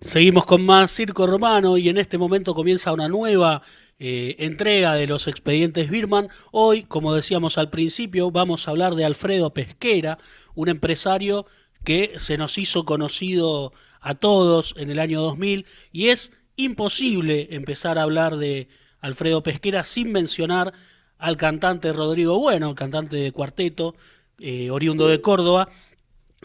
Seguimos con más Circo Romano y en este momento comienza una nueva entrega de los expedientes Birman. Hoy, como decíamos al principio, vamos a hablar de Alfredo Pesquera, un empresario que se nos hizo conocido a todos en el año 2000 y es imposible empezar a hablar de Alfredo Pesquera sin mencionar al cantante Rodrigo Bueno, cantante de cuarteto, oriundo de Córdoba,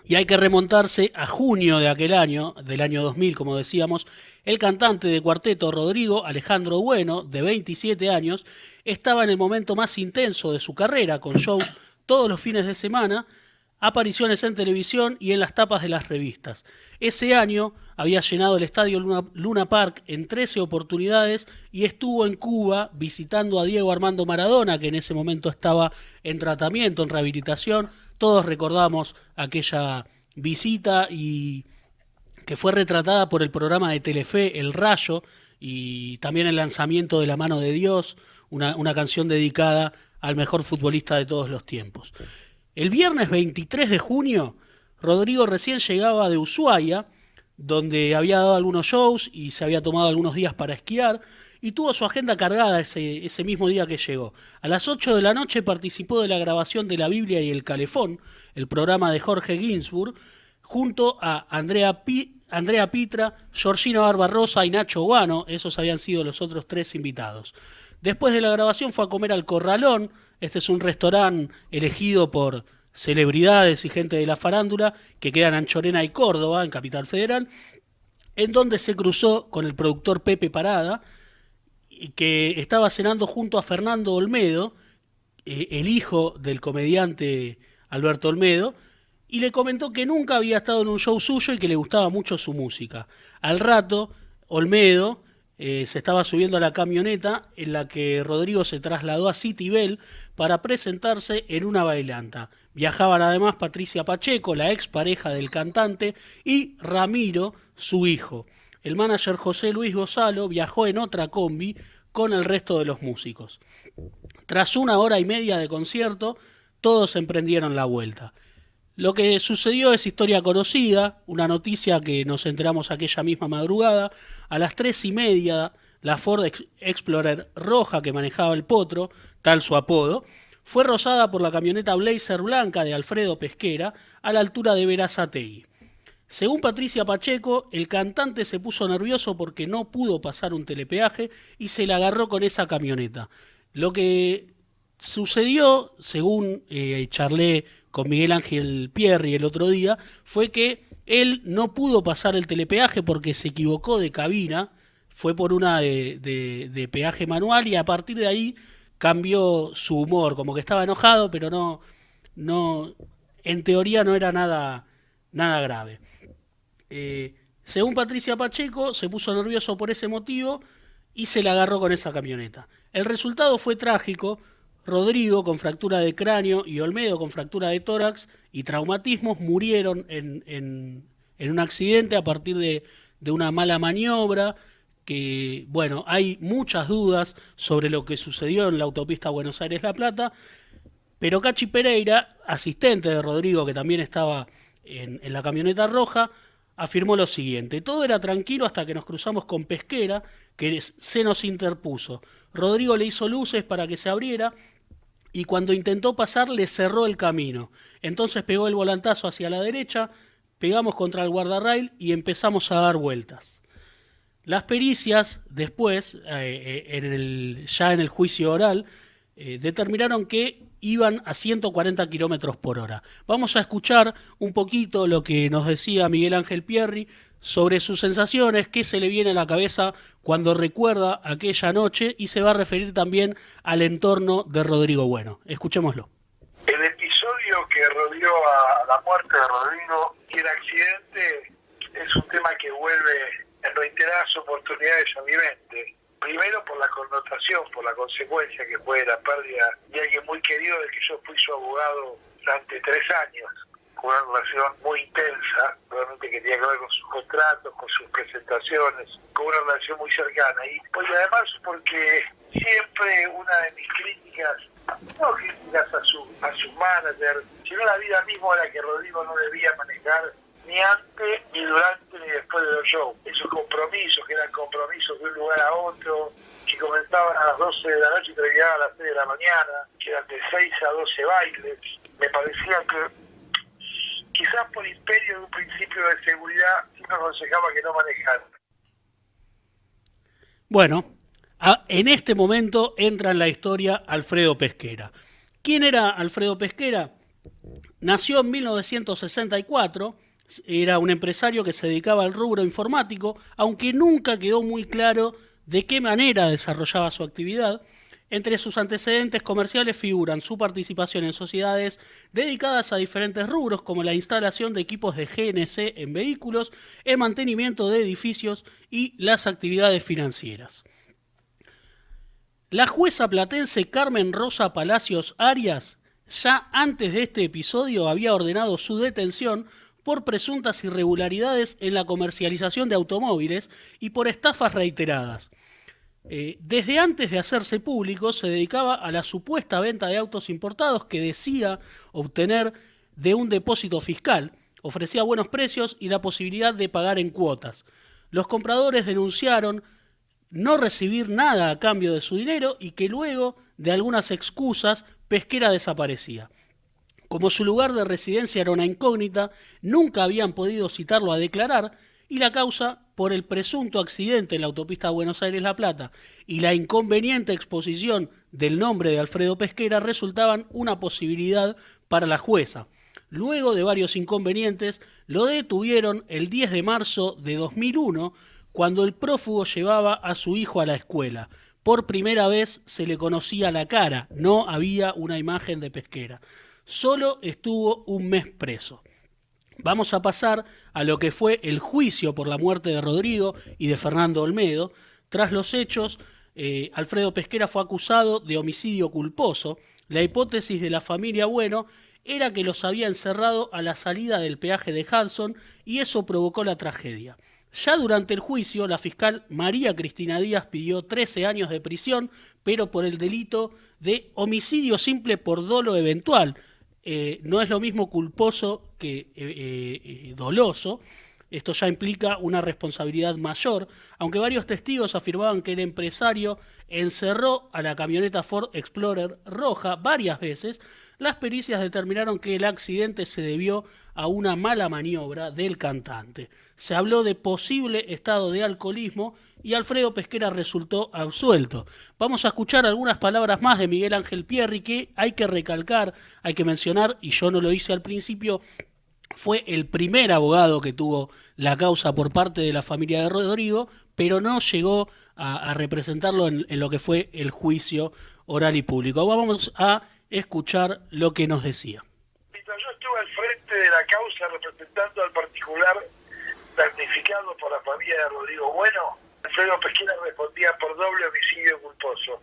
y hay que remontarse a junio de aquel año, del año 2000, como decíamos. El cantante de cuarteto Rodrigo Alejandro Bueno, de 27 años, estaba en el momento más intenso de su carrera, con shows todos los fines de semana, apariciones en televisión y en las tapas de las revistas. Ese año había llenado el estadio Luna Park en 13 oportunidades y estuvo en Cuba visitando a Diego Armando Maradona, que en ese momento estaba en tratamiento, en rehabilitación. Todos recordamos aquella visita y que fue retratada por el programa de Telefe El Rayo y también el lanzamiento de La Mano de Dios, una canción dedicada al mejor futbolista de todos los tiempos. El viernes 23 de junio, Rodrigo recién llegaba de Ushuaia, donde había dado algunos shows y se había tomado algunos días para esquiar, y tuvo su agenda cargada ese mismo día que llegó. A las 8 de la noche participó de la grabación de La Biblia y el Calefón, el programa de Jorge Ginsburg, junto a Andrea Pitra, Georgina Barbarosa y Nacho Guano. Esos habían sido los otros tres invitados. Después de la grabación fue a comer al Corralón. Este es un restaurante elegido por celebridades y gente de la farándula que queda en Anchorena y Córdoba, en Capital Federal, en donde se cruzó con el productor Pepe Parada, que estaba cenando junto a Fernando Olmedo, el hijo del comediante Alberto Olmedo, y le comentó que nunca había estado en un show suyo y que le gustaba mucho su música. Al rato, Olmedo se estaba subiendo a la camioneta en la que Rodrigo se trasladó a Citibel para presentarse en una bailanta. Viajaban además Patricia Pacheco, la ex pareja del cantante, y Ramiro, su hijo. El manager José Luis Gonzalo viajó en otra combi con el resto de los músicos. Tras una hora y media de concierto, todos emprendieron la vuelta. Lo que sucedió es historia conocida, una noticia que nos enteramos aquella misma madrugada. A las 3:30, la Ford Explorer roja que manejaba el Potro, tal su apodo, fue rozada por la camioneta Blazer blanca de Alfredo Pesquera a la altura de Berazategui. Según Patricia Pacheco, el cantante se puso nervioso porque no pudo pasar un telepeaje y se la agarró con esa camioneta. Lo que sucedió, según charlé con Miguel Ángel Pierri el otro día, fue que él no pudo pasar el telepeaje porque se equivocó de cabina, fue por una de peaje manual y a partir de ahí cambió su humor, como que estaba enojado, pero no, en teoría no era nada grave. Según Patricia Pacheco, se puso nervioso por ese motivo y se la agarró con esa camioneta. El resultado fue trágico. Rodrigo con fractura de cráneo y Olmedo con fractura de tórax y traumatismos murieron en un accidente a partir de una mala maniobra. Que, bueno, hay muchas dudas sobre lo que sucedió en la autopista Buenos Aires-La Plata, pero Cachi Pereira, asistente de Rodrigo, que también estaba en la camioneta roja, afirmó lo siguiente: todo era tranquilo hasta que nos cruzamos con Pesquera, que se nos interpuso. Rodrigo le hizo luces para que se abriera y cuando intentó pasar le cerró el camino. Entonces pegó el volantazo hacia la derecha, pegamos contra el guardarrail y empezamos a dar vueltas. Las pericias después, ya en el juicio oral, determinaron que iban a 140 kilómetros por hora. Vamos a escuchar un poquito lo que nos decía Miguel Ángel Pierri sobre sus sensaciones, qué se le viene a la cabeza cuando recuerda aquella noche y se va a referir también al entorno de Rodrigo Bueno. Escuchémoslo. El episodio que rodeó a la muerte de Rodrigo y el accidente es un tema que vuelve en reiteradas oportunidades a mi mente. Primero por la connotación, por la consecuencia que fue la pérdida de alguien muy querido del que yo fui su abogado durante 3 años. Con una relación muy intensa, realmente que tenía que ver con sus contratos, con sus presentaciones, con una relación muy cercana. Y además porque siempre una de mis críticas, no críticas a su manager, sino la vida misma a la que Rodrigo no debía manejar ni antes, ni durante, ni después después de los shows. Esos compromisos, que eran compromisos de un lugar a otro, que comenzaban a las 12 de la noche y terminaban a las 6 de la mañana, que eran de 6 a 12 bailes. Me parecía que quizás por imperio de un principio de seguridad nos aconsejaba que no manejaran. Bueno, en este momento entra en la historia Alfredo Pesquera. ¿Quién era Alfredo Pesquera? Nació en 1964, era un empresario que se dedicaba al rubro informático, aunque nunca quedó muy claro de qué manera desarrollaba su actividad. Entre sus antecedentes comerciales figuran su participación en sociedades dedicadas a diferentes rubros, como la instalación de equipos de GNC en vehículos, el mantenimiento de edificios y las actividades financieras. La jueza platense Carmen Rosa Palacios Arias, ya antes de este episodio, había ordenado su detención por presuntas irregularidades en la comercialización de automóviles y por estafas reiteradas. Desde antes de hacerse público se dedicaba a la supuesta venta de autos importados que decía obtener de un depósito fiscal, ofrecía buenos precios y la posibilidad de pagar en cuotas. Los compradores denunciaron no recibir nada a cambio de su dinero y que luego de algunas excusas Pesquera desaparecía. Como su lugar de residencia era una incógnita, nunca habían podido citarlo a declarar y la causa por el presunto accidente en la autopista Buenos Aires-La Plata y la inconveniente exposición del nombre de Alfredo Pesquera resultaban una posibilidad para la jueza. Luego de varios inconvenientes, lo detuvieron el 10 de marzo de 2001 cuando el prófugo llevaba a su hijo a la escuela. Por primera vez se le conocía la cara, no había una imagen de Pesquera. Solo estuvo un mes preso. Vamos a pasar a lo que fue el juicio por la muerte de Rodrigo y de Fernando Olmedo. Tras los hechos, Alfredo Pesquera fue acusado de homicidio culposo. La hipótesis de la familia Bueno era que los había encerrado a la salida del peaje de Hudson y eso provocó la tragedia. Ya durante el juicio, la fiscal María Cristina Díaz pidió 13 años de prisión, pero por el delito de homicidio simple por dolo eventual. No es lo mismo culposo que doloso. Esto ya implica una responsabilidad mayor, aunque varios testigos afirmaban que el empresario encerró a la camioneta Ford Explorer roja varias veces. Las pericias determinaron que el accidente se debió a una mala maniobra del cantante. Se habló de posible estado de alcoholismo y Alfredo Pesquera resultó absuelto. Vamos a escuchar algunas palabras más de Miguel Ángel Pierri que hay que recalcar, hay que mencionar, y yo no lo hice al principio, fue el primer abogado que tuvo la causa por parte de la familia de Rodrigo, pero no llegó a representarlo en lo que fue el juicio oral y público. Vamos a escuchar lo que nos decía. Mientras yo estuve al frente de la causa representando al particular damnificado por la familia de Rodrigo Bueno, Alfredo Pesquera respondía por doble homicidio culposo.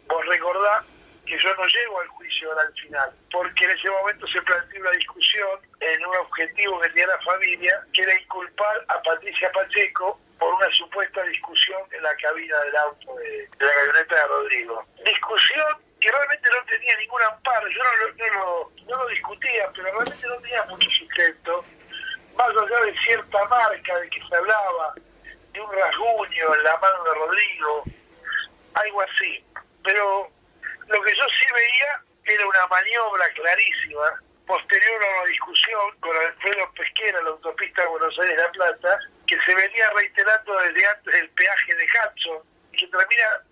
Vos recordá que yo no llego al juicio oral final, porque en ese momento se planteó una discusión en un objetivo que tenía la familia, que era inculpar a Patricia Pacheco por una supuesta discusión en la cabina del auto de la camioneta de Rodrigo. Discusión que realmente no tenía ningún amparo, yo no lo discutía, pero realmente no tenía mucho sustento, más allá de cierta marca de que se hablaba, de un rasguño en la mano de Rodrigo, algo así. Pero lo que yo sí veía era una maniobra clarísima, posterior a una discusión con Alfredo Pesquera en la autopista Buenos Aires-La Plata, que se venía reiterando desde antes del peaje de Hudson, que termina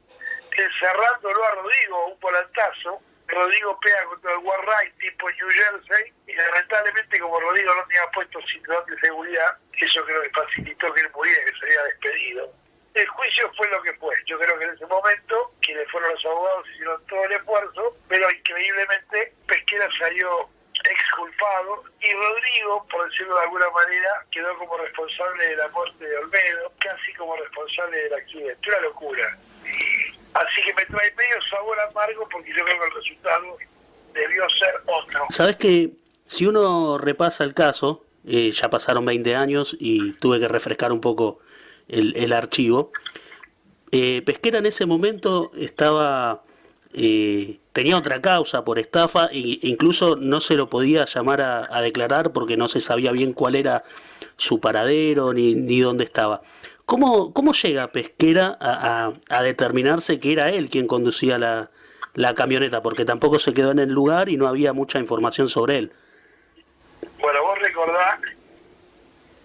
encerrándolo a Rodrigo, un volantazo. Rodrigo pega contra el Warrite tipo New Jersey y lamentablemente, como Rodrigo no tenía puesto cinturón de seguridad, eso creo que facilitó que él muriera, que se había despedido. El juicio fue lo que fue. Yo creo que en ese momento quienes fueron los abogados hicieron todo el esfuerzo, pero increíblemente Pesquera salió exculpado y Rodrigo, por decirlo de alguna manera, quedó como responsable de la muerte de Olmedo, casi como responsable del accidente. Una locura. Así que me trae medio sabor amargo porque yo creo que el resultado debió ser otro. Sabes que si uno repasa el caso, ya pasaron 20 años y tuve que refrescar un poco el archivo. Pesquera en ese momento estaba tenía otra causa por estafa e incluso no se lo podía llamar a declarar porque no se sabía bien cuál era su paradero ni dónde estaba. ¿Cómo llega Pesquera a determinarse que era él quien conducía la camioneta? Porque tampoco se quedó en el lugar y no había mucha información sobre él. Bueno, vos recordás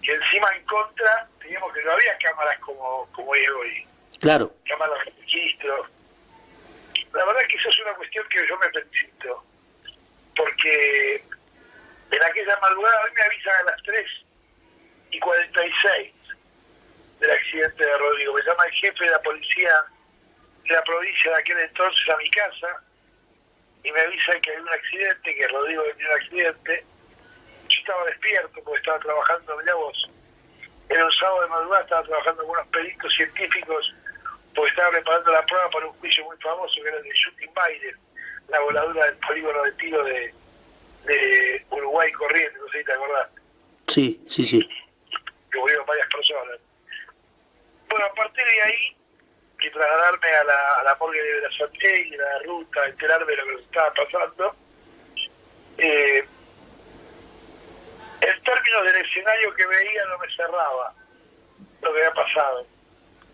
que encima en contra teníamos que no había cámaras como es hoy. Claro. Cámaras de registro. La verdad es que eso es una cuestión que yo me felicito. Porque en aquella madrugada, a mí me avisan a las 3:46 del accidente de Rodrigo. Me llama el jefe de la policía de la provincia de aquel entonces a mi casa y me avisa que hay un accidente, que Rodrigo tenía un accidente. Yo estaba despierto porque estaba trabajando, mirá vos, era un sábado de madrugada, estaba trabajando con unos peritos científicos porque estaba preparando la prueba para un juicio muy famoso que era el de Shooting Biden, la voladura del polígono de tiro de Uruguay Corrientes, no sé si te acordás. Sí. Que murieron varias personas. Bueno, a partir de ahí, que trasladarme a la morgue de Berazategui, la ruta, enterarme de lo que estaba pasando, en términos del escenario que veía no me cerraba lo que había pasado.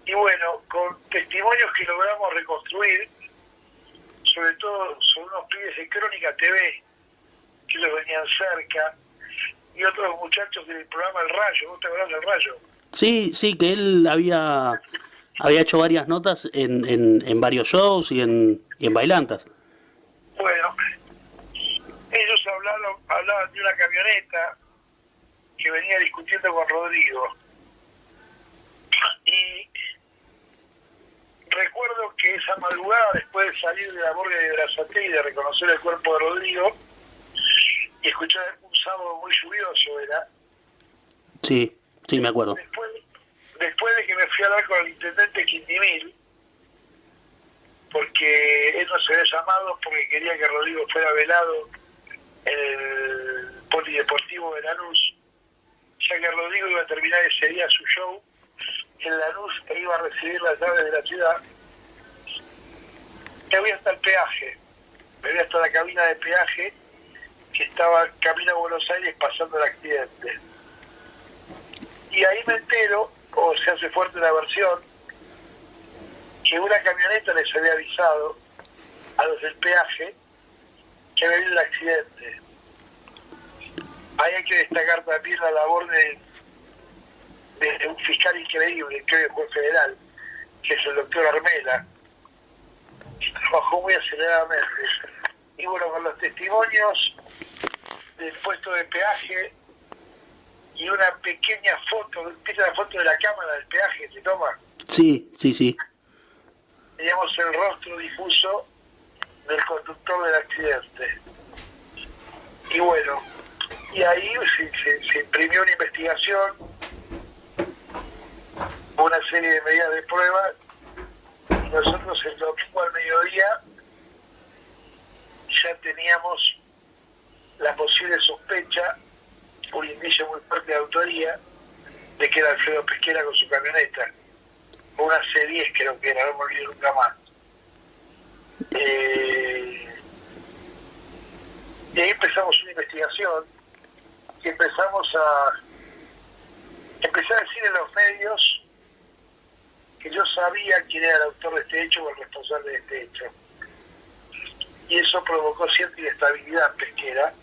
Y bueno, con testimonios que logramos reconstruir, sobre todo sobre unos pibes de Crónica TV, que los venían cerca, y otros muchachos del programa El Rayo. ¿Vos te acordás del Rayo? Sí, que él había hecho varias notas en varios shows y en bailantas. Bueno, ellos hablaban de una camioneta que venía discutiendo con Rodrigo. Y recuerdo que esa madrugada, después de salir de la morgue de Berazategui y de reconocer el cuerpo de Rodrigo, y escuchar un sábado muy lluvioso era. Sí, me acuerdo. Después de que me fui a hablar con el intendente Quindimil, porque él nos había llamado porque quería que Rodrigo fuera velado en el Polideportivo de Lanús, ya que Rodrigo iba a terminar ese día su show en Lanús e iba a recibir las llaves de la ciudad. Me voy hasta el peaje, me voy hasta la cabina de peaje que estaba camino a Buenos Aires pasando el accidente. Y ahí me entero, o se hace fuerte la versión, que una camioneta les había avisado a los del peaje que había habido el accidente. Ahí hay que destacar también la labor de un fiscal increíble, que es juez federal, que es el doctor Armela, que trabajó muy aceleradamente. Y bueno, con los testimonios del puesto de peaje y una pequeña foto, ¿viste la foto de la cámara del peaje que se toma? Sí. Teníamos el rostro difuso del conductor del accidente. Y bueno, y ahí se imprimió una investigación, una serie de medidas de prueba, y nosotros el domingo al mediodía ya teníamos la posible sospecha, un indicio muy fuerte de autoría, de que era Alfredo Pesquera con su camioneta, una C10 creo que era, no me olvido nunca más. Y ahí empezamos una investigación y empecé a decir en los medios que yo sabía quién era el autor de este hecho o el responsable de este hecho. Y eso provocó cierta inestabilidad en Pesquera.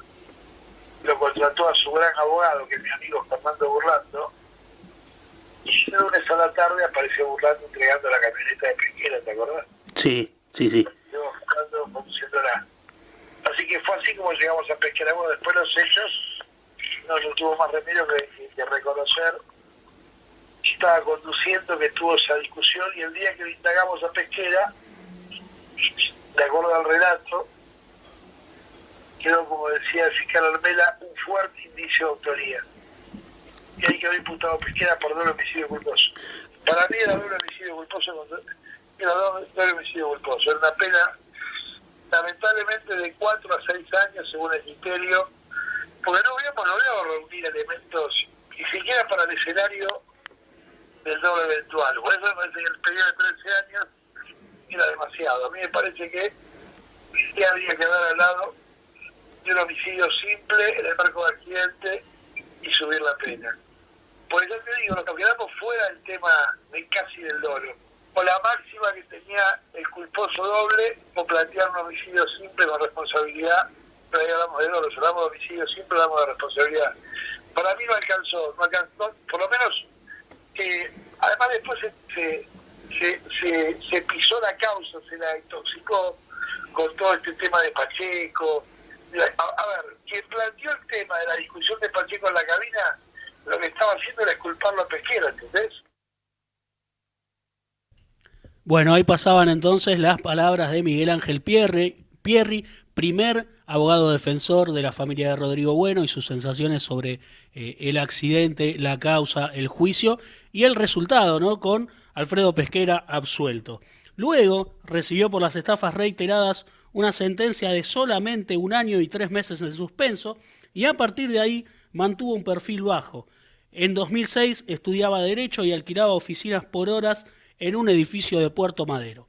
Lo contrató a su gran abogado, que es mi amigo Fernando Burlando, y el lunes a la tarde apareció Burlando entregando la camioneta de Pesquera, ¿te acordás? Sí. Yo Burlando conduciéndola. Así que fue así como llegamos a Pesquera. Bueno, después los hechos no tuvo más remedio que reconocer que estaba conduciendo, que tuvo esa discusión, y el día que le indagamos a Pesquera, de acuerdo al relato, quedó, como decía el fiscal Armela, un fuerte indicio de autoría. Y ahí quedó imputado Pesquera por doble homicidio culposo. Para mí era doble homicidio culposo, era una pena, lamentablemente, de 4 a 6 años, según el criterio, porque no habíamos reunir elementos, ni siquiera para el escenario del doble eventual. Por eso me parece que el periodo de 13 años era demasiado. A mí me parece que ya habría que dar al lado de un homicidio simple en el marco de accidente y subir la pena. Pues ya te digo, nos quedamos fuera del tema de casi del dolo. O la máxima que tenía el culposo doble, o plantear un homicidio simple con responsabilidad, pero ahí hablamos de dolo, si hablamos de homicidio simple, hablamos de responsabilidad. Para mí no alcanzó, por lo menos, además después se pisó la causa, se la intoxicó con todo este tema de Pacheco. A ver, quien planteó el tema de la discusión de Pacheco en la cabina, lo que estaba haciendo era culparlo a Pesquera, ¿entendés? Bueno, ahí pasaban entonces las palabras de Miguel Ángel Pierri, primer abogado defensor de la familia de Rodrigo Bueno, y sus sensaciones sobre el accidente, la causa, el juicio y el resultado, ¿no? Con Alfredo Pesquera absuelto. Luego recibió por las estafas reiteradas una sentencia de solamente 1 año y 3 meses en suspenso, y a partir de ahí mantuvo un perfil bajo. En 2006 estudiaba Derecho y alquilaba oficinas por horas en un edificio de Puerto Madero.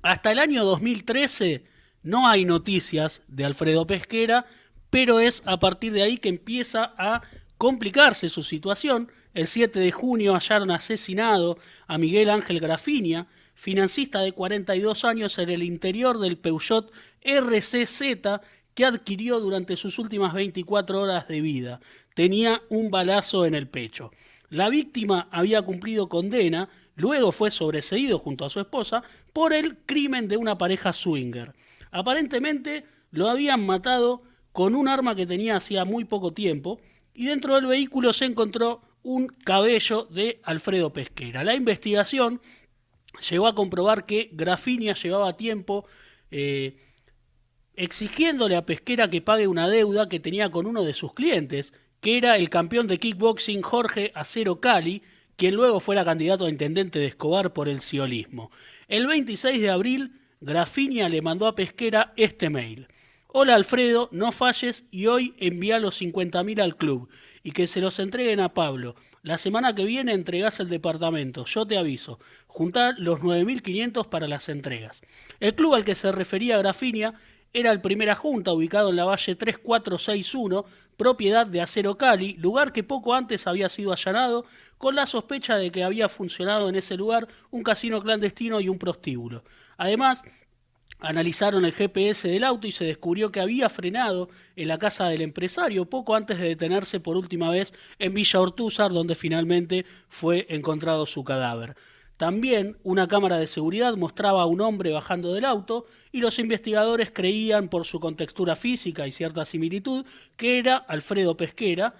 Hasta el año 2013 no hay noticias de Alfredo Pesquera, pero es a partir de ahí que empieza a complicarse su situación. El 7 de junio hallaron asesinado a Miguel Ángel Grafinia, financista de 42 años, en el interior del Peugeot RCZ que adquirió durante sus últimas 24 horas de vida. Tenía un balazo en el pecho. La víctima había cumplido condena, luego fue sobreseído junto a su esposa por el crimen de una pareja swinger. Aparentemente lo habían matado con un arma que tenía hacía muy poco tiempo, y dentro del vehículo se encontró un cabello de Alfredo Pesquera. La investigación llegó a comprobar que Grafinia llevaba tiempo exigiéndole a Pesquera que pague una deuda que tenía con uno de sus clientes, que era el campeón de kickboxing Jorge Acero Cali, quien luego fuera candidato a intendente de Escobar por el ciolismo. El 26 de abril, Grafinia le mandó a Pesquera este mail: hola Alfredo, no falles y hoy envía los 50.000 al club y que se los entreguen a Pablo. La semana que viene entregás el departamento, yo te aviso. Juntá los 9.500 para las entregas. El club al que se refería Grafinia era el Primera Junta, ubicado en la Valle 3461, propiedad de Acero Cali, lugar que poco antes había sido allanado con la sospecha de que había funcionado en ese lugar un casino clandestino y un prostíbulo. Además, analizaron el GPS del auto y se descubrió que había frenado en la casa del empresario poco antes de detenerse por última vez en Villa Ortúzar, donde finalmente fue encontrado su cadáver. También una cámara de seguridad mostraba a un hombre bajando del auto y los investigadores creían, por su contextura física y cierta similitud, que era Alfredo Pesquera,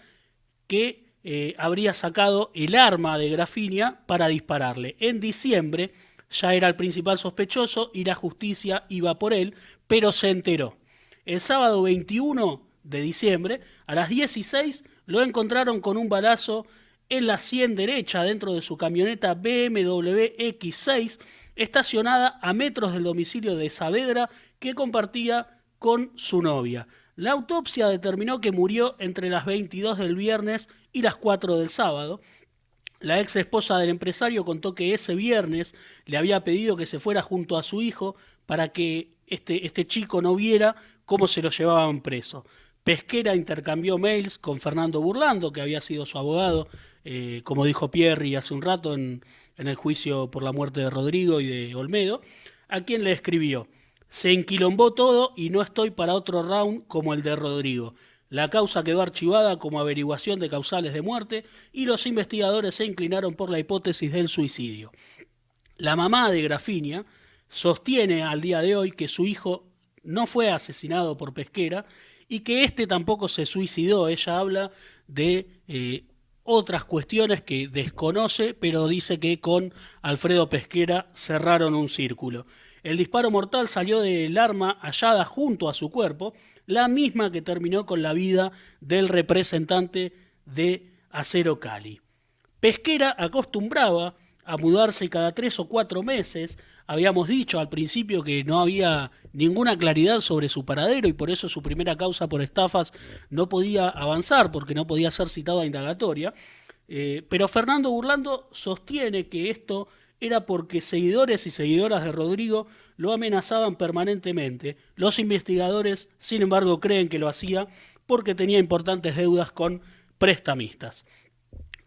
que habría sacado el arma de Grafinia para dispararle. En diciembre ya era el principal sospechoso y la justicia iba por él, pero se enteró. El sábado 21 de diciembre, a las 16, lo encontraron con un balazo en la sien derecha dentro de su camioneta BMW X6, estacionada a metros del domicilio de Saavedra, que compartía con su novia. La autopsia determinó que murió entre las 22 del viernes y las 4 del sábado. La ex esposa del empresario contó que ese viernes le había pedido que se fuera junto a su hijo para que este chico no viera cómo se lo llevaban preso. Pesquera intercambió mails con Fernando Burlando, que había sido su abogado, como dijo Pierri hace un rato en el juicio por la muerte de Rodrigo y de Olmedo, a quien le escribió: se enquilombó todo y no estoy para otro round como el de Rodrigo. La causa quedó archivada como averiguación de causales de muerte y los investigadores se inclinaron por la hipótesis del suicidio. La mamá de Grafinia sostiene al día de hoy que su hijo no fue asesinado por Pesquera y que éste tampoco se suicidó. Ella habla de otras cuestiones que desconoce, pero dice que con Alfredo Pesquera cerraron un círculo. El disparo mortal salió del arma hallada junto a su cuerpo, la misma que terminó con la vida del representante de Acero Cali. Pesquera acostumbraba a mudarse cada 3 o 4 meses. Habíamos dicho al principio que no había ninguna claridad sobre su paradero y por eso su primera causa por estafas no podía avanzar, porque no podía ser citado a indagatoria. Pero Fernando Burlando sostiene que esto era porque seguidores y seguidoras de Rodrigo lo amenazaban permanentemente. Los investigadores, sin embargo, creen que lo hacía porque tenía importantes deudas con prestamistas.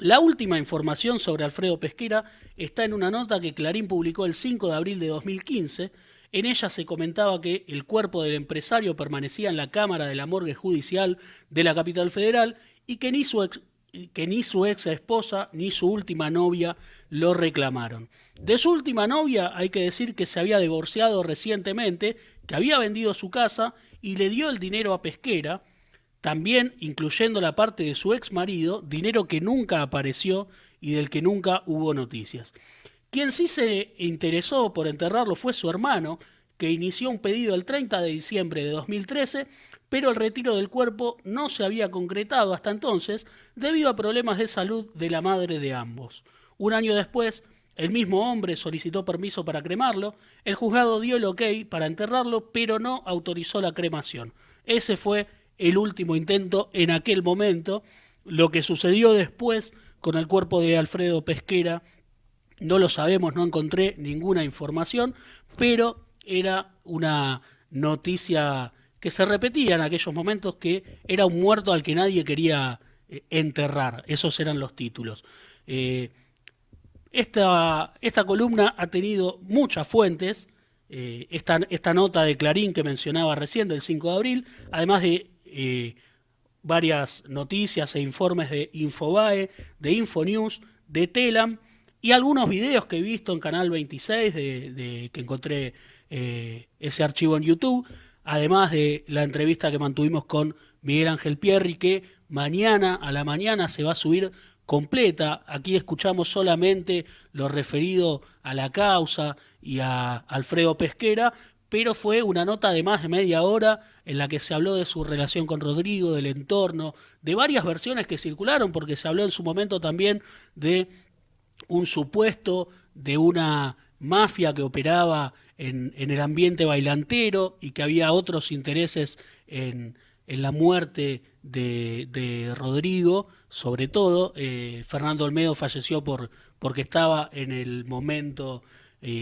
La última información sobre Alfredo Pesquera está en una nota que Clarín publicó el 5 de abril de 2015. En ella se comentaba que el cuerpo del empresario permanecía en la cámara de la morgue judicial de la capital federal y que ni su ex esposa ni su última novia lo reclamaron. De su última novia hay que decir que se había divorciado recientemente, que había vendido su casa y le dio el dinero a Pesquera, también incluyendo la parte de su ex marido, dinero que nunca apareció y del que nunca hubo noticias. Quien sí se interesó por enterrarlo fue su hermano, que inició un pedido el 30 de diciembre de 2013, pero el retiro del cuerpo no se había concretado hasta entonces debido a problemas de salud de la madre de ambos. Un año después, el mismo hombre solicitó permiso para cremarlo, el juzgado dio el ok para enterrarlo, pero no autorizó la cremación. Ese fue el último intento en aquel momento. Lo que sucedió después con el cuerpo de Alfredo Pesquera no lo sabemos, no encontré ninguna información, pero era una noticia que se repetía en aquellos momentos, que era un muerto al que nadie quería enterrar. Esos eran los títulos. Esta columna ha tenido muchas fuentes. Esta nota de Clarín que mencionaba recién, del 5 de abril, además de varias noticias e informes de Infobae, de Infonews, de Telam, y algunos videos que he visto en Canal 26, que encontré ese archivo en YouTube, además de la entrevista que mantuvimos con Miguel Ángel Pierri, que mañana a la mañana se va a subir completa. Aquí escuchamos solamente lo referido a la causa y a Alfredo Pesquera, pero fue una nota de más de media hora en la que se habló de su relación con Rodrigo, del entorno, de varias versiones que circularon, porque se habló en su momento también de un supuesto de una mafia que operaba en el ambiente bailantero y que había otros intereses en la muerte de Rodrigo, sobre todo. Fernando Olmedo falleció porque estaba en el momento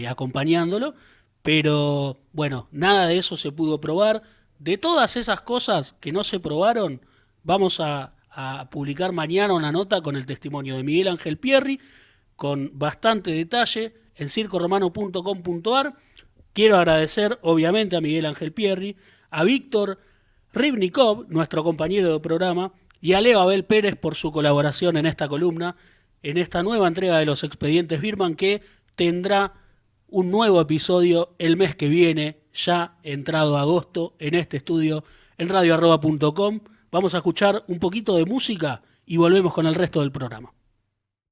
acompañándolo, pero bueno, nada de eso se pudo probar. De todas esas cosas que no se probaron, vamos a publicar mañana una nota con el testimonio de Miguel Ángel Pierri, con bastante detalle, en circoromano.com.ar. Quiero agradecer obviamente a Miguel Ángel Pierri, a Víctor Ribnikov, nuestro compañero de programa, y a Leo Abel Pérez por su colaboración en esta columna, en esta nueva entrega de los Expedientes Birman, que tendrá un nuevo episodio el mes que viene, ya entrado agosto, en este estudio, en radioarroba.com. Vamos a escuchar un poquito de música y volvemos con el resto del programa.